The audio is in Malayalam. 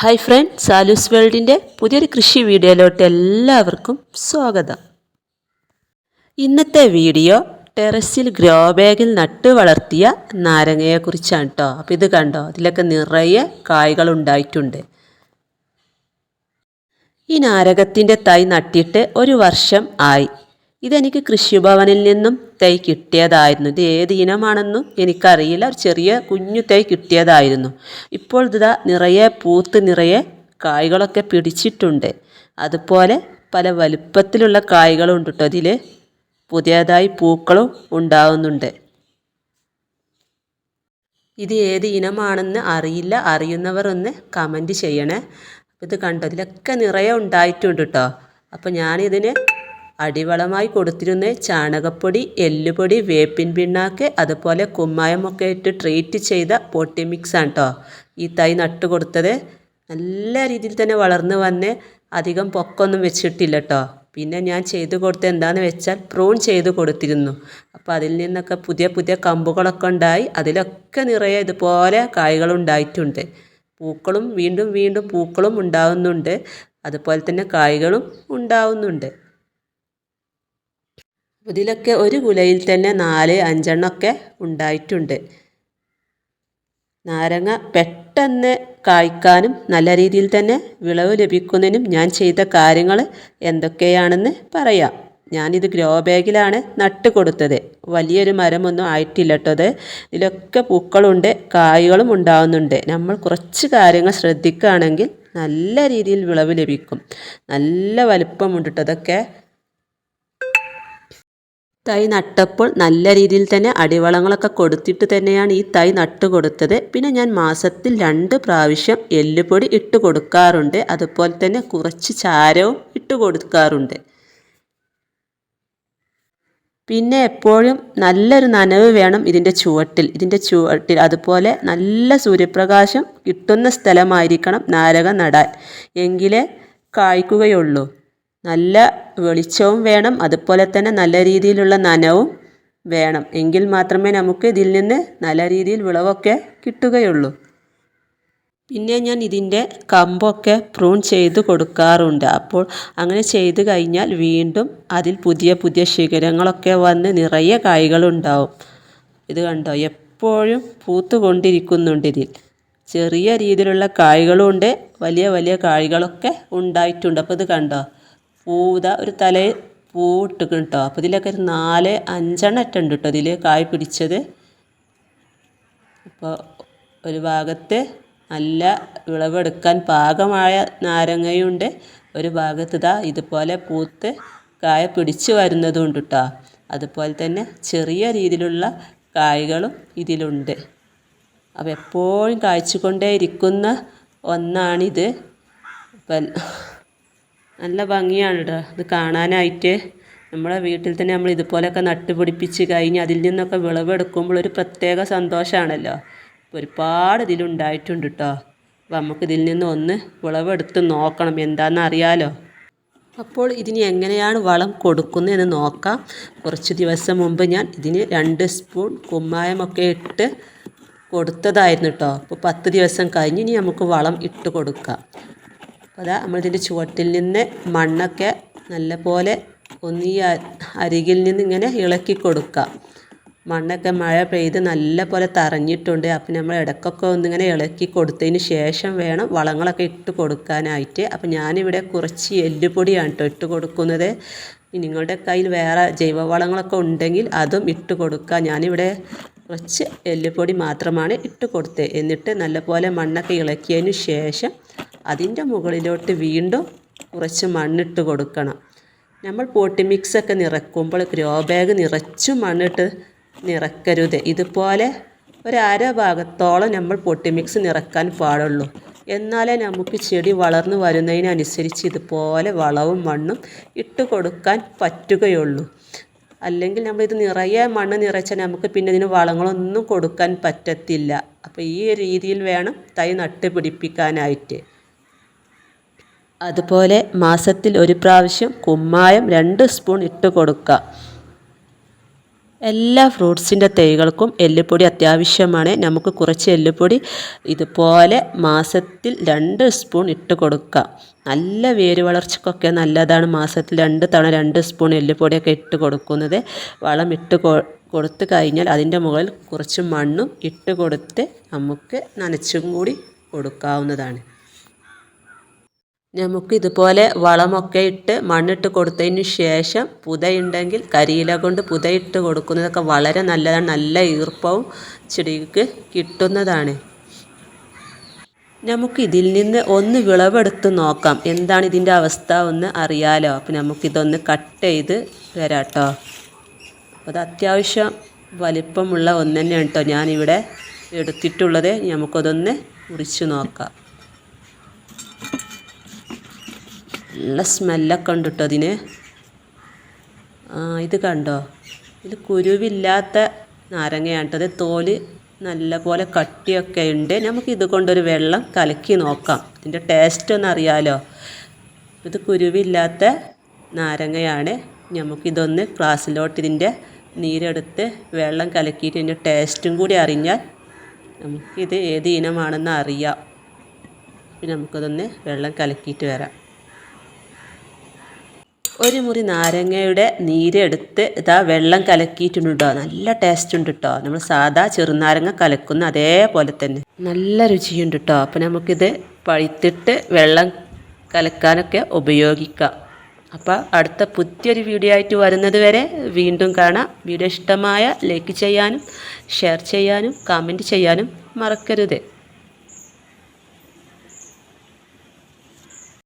ഹായ് ഫ്രണ്ട്, സാലൂസ് വേൾഡിൻ്റെ പുതിയൊരു കൃഷി വീഡിയോയിലോട്ട് എല്ലാവർക്കും സ്വാഗതം. ഇന്നത്തെ വീഡിയോ ടെറസിൽ ഗ്രോ ബാഗിൽ നട്ട് വളർത്തിയ നാരങ്ങയെക്കുറിച്ചാണ് കേട്ടോ. അപ്പോൾ ഇത് കണ്ടോ, ഇതിലൊക്കെ നിറയെ കായ്കളുണ്ടായിട്ടുണ്ട്. ഈ നാരകത്തിൻ്റെ തൈ നട്ടിട്ട് 1 വർഷം ആയി. ഇതെനിക്ക് കൃഷിഭവനിൽ നിന്നും തൈ കിട്ടിയതായിരുന്നു. ഇത് ഏത് ഇനമാണെന്നും എനിക്കറിയില്ല. ഒരു ചെറിയ കുഞ്ഞു തൈ കിട്ടിയതായിരുന്നു. ഇപ്പോൾ ഇതാ നിറയെ പൂത്ത് നിറയെ കായ്കളൊക്കെ പിടിച്ചിട്ടുണ്ട്. അതുപോലെ പല വലുപ്പത്തിലുള്ള കായ്കളും ഉണ്ട് കേട്ടോ. ഇതിൽ പുതിയതായി പൂക്കളും ഉണ്ടാവുന്നുണ്ട്. ഇത് ഏത് ഇനമാണെന്ന് അറിയില്ല. അറിയുന്നവർ ഒന്ന് കമൻറ്റ് ചെയ്യണേ. ഇത് കണ്ടോ, ഇതിലൊക്കെ നിറയെ ഉണ്ടായിട്ടുണ്ട് കേട്ടോ. അപ്പോൾ ഞാനിതിന് അടിവളമായി കൊടുത്തിരുന്ന ചാണകപ്പൊടി, എല്ലുപൊടി, വേപ്പിൻ പിണ്ണാക്ക്, അതുപോലെ കുമ്മായമൊക്കെ ഇട്ട് ട്രീറ്റ് ചെയ്ത പോട്ടി മിക്സാണ് കേട്ടോ ഈ തൈ നട്ട് കൊടുത്തത്. നല്ല രീതിയിൽ തന്നെ വളർന്നു വന്ന് അധികം പൊക്കമൊന്നും വെച്ചിട്ടില്ല കേട്ടോ. പിന്നെ ഞാൻ ചെയ്ത് കൊടുത്തത് എന്താണെന്ന് വെച്ചാൽ പ്രൂൺ ചെയ്ത് കൊടുത്തിരുന്നു. അപ്പോൾ അതിൽ നിന്നൊക്കെ പുതിയ പുതിയ കമ്പുകളൊക്കെ ഉണ്ടായി. അതിലൊക്കെ നിറയെ ഇതുപോലെ കായ്കളുണ്ടായിട്ടുണ്ട്. പൂക്കളും വീണ്ടും വീണ്ടും പൂക്കളും ഉണ്ടാവുന്നുണ്ട്. അതുപോലെ തന്നെ കായ്കളും ഉണ്ടാവുന്നുണ്ട്. ഇതിലൊക്കെ ഒരു കുലയിൽ തന്നെ 4-5 എണ്ണമൊക്കെ ഉണ്ടായിട്ടുണ്ട്. നാരങ്ങ പെട്ടെന്ന് കായ്ക്കാനും നല്ല രീതിയിൽ തന്നെ വിളവ് ലഭിക്കുന്നതിനും ഞാൻ ചെയ്ത കാര്യങ്ങൾ എന്തൊക്കെയാണെന്ന് പറയാം. ഞാനിത് ഗ്രോ ബാഗിലാണ് നട്ട് കൊടുത്തത്. വലിയൊരു മരമൊന്നും ആയിട്ടില്ല കേട്ടോ. അത് ഇതിലൊക്കെ പൂക്കളുണ്ട്, കായ്കളും ഉണ്ടാവുന്നുണ്ട്. നമ്മൾ കുറച്ച് കാര്യങ്ങൾ ശ്രദ്ധിക്കുകയാണെങ്കിൽ നല്ല രീതിയിൽ വിളവ് ലഭിക്കും. നല്ല വലിപ്പമുണ്ട് കേട്ടോ. അതൊക്കെ തൈ നട്ടപ്പോൾ നല്ല രീതിയിൽ തന്നെ അടിവളങ്ങളൊക്കെ കൊടുത്തിട്ട് തന്നെയാണ് ഈ തൈ നട്ട് കൊടുത്തത്. പിന്നെ ഞാൻ മാസത്തിൽ 2 പ്രാവശ്യം എല്ലുപൊടി ഇട്ട് കൊടുക്കാറുണ്ട്. അതുപോലെ തന്നെ കുറച്ച് ചാരവും ഇട്ട് കൊടുക്കാറുണ്ട്. പിന്നെ എപ്പോഴും നല്ലൊരു നനവ് വേണം ഇതിൻ്റെ ചുവട്ടിൽ. അതുപോലെ നല്ല സൂര്യപ്രകാശം കിട്ടുന്ന സ്ഥലമായിരിക്കണം നാരകം നടാൻ. എങ്കിലേ കായ്ക്കുകയുള്ളൂ. നല്ല വെളിച്ചവും വേണം. അതുപോലെ തന്നെ നല്ല രീതിയിലുള്ള നനവും വേണം. എങ്കിൽ മാത്രമേ നമുക്ക് ഇതിൽ നിന്ന് നല്ല രീതിയിൽ വിളവൊക്കെ കിട്ടുകയുള്ളൂ. പിന്നെ ഞാൻ ഇതിൻ്റെ കമ്പൊക്കെ പ്രൂൺ ചെയ്ത് കൊടുക്കാറുണ്ട്. അപ്പോൾ അങ്ങനെ ചെയ്ത് കഴിഞ്ഞാൽ വീണ്ടും അതിൽ പുതിയ പുതിയ ശിഖരങ്ങളൊക്കെ വന്ന് നിറയെ കായ്കളുണ്ടാവും. ഇത് കണ്ടോ, എപ്പോഴും പൂത്തുകൊണ്ടിരിക്കുന്നുണ്ട്. ഇതിൽ ചെറിയ രീതിയിലുള്ള കായ്കളുണ്ട്, വലിയ വലിയ കായ്കളൊക്കെ ഉണ്ടായിട്ടുണ്ട്. അപ്പോൾ ഇത് കണ്ടോ, ഒരു തലയിൽ പൂവിട്ട് കേട്ടോ. അപ്പോൾ ഇതിലൊക്കെ ഒരു 4-5 എണ്ണം ഇട്ടുണ്ട് കേട്ടോ ഇതിൽ കായ് പിടിച്ചത്. അപ്പോൾ ഒരു ഭാഗത്ത് നല്ല വിളവെടുക്കാൻ പാകമായ നാരങ്ങയുണ്ട്, ഒരു ഭാഗത്ത് ഇതുപോലെ പൂത്ത് കായ പിടിച്ച് വരുന്നതുണ്ട് കേട്ടോ. അതുപോലെ തന്നെ ചെറിയ രീതിയിലുള്ള കായ്കളും ഇതിലുണ്ട്. അപ്പോൾ എപ്പോഴും കായ്ച്ചുകൊണ്ടേ ഇരിക്കുന്ന ഒന്നാണിത്. അപ്പം നല്ല ഭംഗിയാണ് കേട്ടോ ഇത് കാണാനായിട്ട്. നമ്മളെ വീട്ടിൽ തന്നെ നമ്മൾ ഇതുപോലെയൊക്കെ നട്ടുപിടിപ്പിച്ച് കഴിഞ്ഞ് അതിൽ നിന്നൊക്കെ വിളവെടുക്കുമ്പോൾ ഒരു പ്രത്യേക സന്തോഷമാണല്ലോ. ഒരുപാട് ഇതിലുണ്ടായിട്ടുണ്ട് കേട്ടോ. അപ്പോൾ നമുക്കിതിൽ നിന്ന് ഒന്ന് വിളവെടുത്ത് നോക്കണം, എന്താണെന്ന് അറിയാലോ. അപ്പോൾ ഇതിന് എങ്ങനെയാണ് വളം കൊടുക്കുന്നതെന്ന് നോക്കാം. കുറച്ച് ദിവസം മുമ്പ് ഞാൻ ഇതിന് 2 സ്പൂൺ കുമ്മായമൊക്കെ ഇട്ട് കൊടുത്തതായിരുന്നു കേട്ടോ. അപ്പോൾ 10 ദിവസം കഴിഞ്ഞ് ഇനി നമുക്ക് വളം ഇട്ട് കൊടുക്കാം. അപ്പോൾ നമ്മളിതിൻ്റെ ചുവട്ടിൽ നിന്ന് മണ്ണൊക്കെ നല്ലപോലെ ഒന്ന് ഈ അരികിൽ നിന്ന് ഇങ്ങനെ ഇളക്കി കൊടുക്കുക. മണ്ണൊക്കെ മഴ പെയ്ത് നല്ല പോലെ തറഞ്ഞിട്ടുണ്ട്. അപ്പോൾ നമ്മൾ ഇടയ്ക്കൊക്കെ ഒന്നിങ്ങനെ ഇളക്കി കൊടുത്തതിന് ശേഷം വേണം വളങ്ങളൊക്കെ ഇട്ട് കൊടുക്കാനായിട്ട്. അപ്പോൾ ഞാനിവിടെ കുറച്ച് എല്ലുപൊടിയാണ് കേട്ടോ ഇട്ട് കൊടുക്കുന്നത്. നിങ്ങളുടെ കയ്യിൽ വേറെ ജൈവവളങ്ങളൊക്കെ ഉണ്ടെങ്കിൽ അതും ഇട്ട് കൊടുക്കുക. ഞാനിവിടെ കുറച്ച് എല്ലുപൊടി മാത്രമാണ് ഇട്ട് കൊടുത്തത്. എന്നിട്ട് നല്ലപോലെ മണ്ണൊക്കെ ഇളക്കിയതിന് ശേഷം അതിൻ്റെ മുകളിലോട്ട് വീണ്ടും കുറച്ച് മണ്ണിട്ട് കൊടുക്കണം. നമ്മൾ പോട്ടി മിക്സൊക്കെ നിറക്കുമ്പോൾ ഗ്രോ ബാഗ് നിറച്ചും മണ്ണിട്ട് നിറക്കരുത്. ഇതുപോലെ ഒരു 1/2 ഭാഗത്തോളം നമ്മൾ പോട്ടി മിക്സ് നിറക്കാൻ പാടുള്ളൂ. എന്നാലേ നമുക്ക് ചെടി വളർന്നു വരുന്നതിനനുസരിച്ച് ഇതുപോലെ വളവും മണ്ണും ഇട്ട് കൊടുക്കാൻ പറ്റുകയുള്ളൂ. അല്ലെങ്കിൽ നമ്മളിത് നിറയെ മണ്ണ് നിറച്ചാൽ നമുക്ക് പിന്നെ ഇതിന് വളങ്ങളൊന്നും കൊടുക്കാൻ പറ്റത്തില്ല. അപ്പോൾ ഈ രീതിയിൽ വേണം തൈ നട്ട് പിടിപ്പിക്കാനായിട്ട്. അതുപോലെ മാസത്തിൽ 1 പ്രാവശ്യം കുമ്മായം 2 സ്പൂൺ ഇട്ട് കൊടുക്കുക. എല്ലാ ഫ്രൂട്ട്സിൻ്റെ തൈകൾക്കും എല്ലുപൊടി അത്യാവശ്യമാണ്. നമുക്ക് കുറച്ച് എല്ലുപൊടി ഇതുപോലെ മാസത്തിൽ 2 സ്പൂൺ ഇട്ട് കൊടുക്കാം. നല്ല വേര് വളർച്ചയ്ക്കൊക്കെ നല്ലതാണ് മാസത്തിൽ 2 തവണ 2 സ്പൂൺ എല്ലുപൊടിയൊക്കെ ഇട്ട് കൊടുക്കുന്നത്. വളം ഇട്ട് കൊടുത്ത് കഴിഞ്ഞാൽ അതിൻ്റെ മുകളിൽ കുറച്ച് മണ്ണും ഇട്ട് കൊടുത്ത് നമുക്ക് നനച്ചും കൂടി കൊടുക്കാവുന്നതാണ്. നമുക്ക് ഇതുപോലെ വളമൊക്കെ ഇട്ട് മണ്ണിട്ട് കൊടുത്തതിന് ശേഷം പുതയുണ്ടെങ്കിൽ കരിയില കൊണ്ട് പുതയിട്ട് കൊടുക്കുന്നതൊക്കെ വളരെ നല്ലതാണ്. നല്ല ഈർപ്പവും ചെടിക്ക് കിട്ടുന്നതാണ്. നമുക്ക് ഇതിൽ നിന്ന് ഒന്ന് വിളവെടുത്ത് നോക്കാം. എന്താണ് ഇതിൻ്റെ അവസ്ഥ ഒന്ന് അറിയാലോ. അപ്പോൾ നമുക്കിതൊന്ന് കട്ട് ചെയ്ത് വരാം കേട്ടോ. അത് അത്യാവശ്യം വലിപ്പമുള്ള ഒന്ന് തന്നെയാണ് കേട്ടോ ഞാനിവിടെ എടുത്തിട്ടുള്ളത്. നമുക്കതൊന്ന് മുറിച്ച് നോക്കാം. നല്ല സ്മെല്ലൊക്കെ ഉണ്ട് കേട്ടോ അതിന്. ഇത് കണ്ടോ, ഇത് കുരുവില്ലാത്ത നാരങ്ങയാണ് കേട്ടോ. അത് തോല് നല്ല പോലെ കട്ടിയൊക്കെ ഉണ്ട്. നമുക്ക് ഇത് കൊണ്ടൊരു വെള്ളം കലക്കി നോക്കാം. ഇതിൻ്റെ ടേസ്റ്റ് ഒന്ന് അറിയാലോ. ഇത് കുരുവില്ലാത്ത നാരങ്ങയാണ്. നമുക്കിതൊന്ന് ഗ്ലാസ്സിലോട്ട് ഇതിൻ്റെ നീരെടുത്ത് വെള്ളം കലക്കിയിട്ട് ഇതിൻ്റെ ടേസ്റ്റും കൂടി അറിഞ്ഞാൽ നമുക്കിത് ഏത് ഇനമാണെന്ന് അറിയാം. പിന്നെ നമുക്കതൊന്ന് വെള്ളം കലക്കിയിട്ട് വരാം. ഒരു മുറി നാരങ്ങയുടെ നീരെടുത്ത് ഇതാ വെള്ളം കലക്കിയിട്ടുണ്ട്. നല്ല ടേസ്റ്റ് ഉണ്ട് കേട്ടോ. നമ്മൾ സാധാ ചെറുനാരങ്ങ കലക്കുന്ന അതേപോലെ തന്നെ നല്ല രുചിയുണ്ട് കേട്ടോ. അപ്പോൾ നമുക്കിത് പഴുത്തിട്ട് വെള്ളം കലക്കാനൊക്കെ ഉപയോഗിക്കാം. അപ്പോൾ അടുത്ത പുതിയൊരു വീഡിയോ ആയിട്ട് വരുന്നത് വരെ വീണ്ടും കാണാം. വീഡിയോ ഇഷ്ടമായ ലൈക്ക് ചെയ്യാനും ഷെയർ ചെയ്യാനും കമൻറ്റ് ചെയ്യാനും മറക്കരുത്.